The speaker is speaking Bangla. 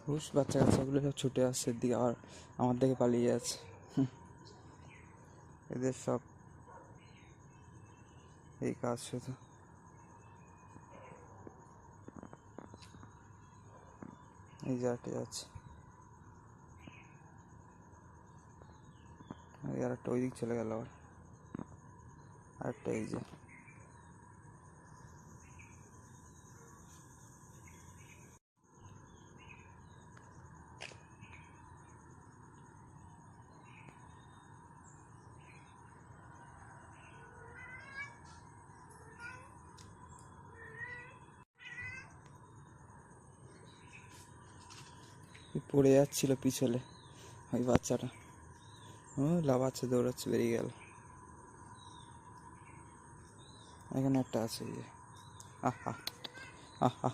হুশ, বাচ্চা কাচ্চাগুলো সব ছুটে আসছে এদিকে, আর আমার দিকে পালিয়ে যাচ্ছে। এদের সব এই কাজ শুধু। এই জায়গাটি আছে, আর একটা ওই দিক চলে গেল, আর একটা এই যে। পড়ে যাচ্ছিল পিছলে ওই বাচ্চাটা, ও লাফাচ্ছে, দৌড়াচ্ছে, বেরিয়ে গেল। এখানে একটা আছে, এই যে। আহা, আহা।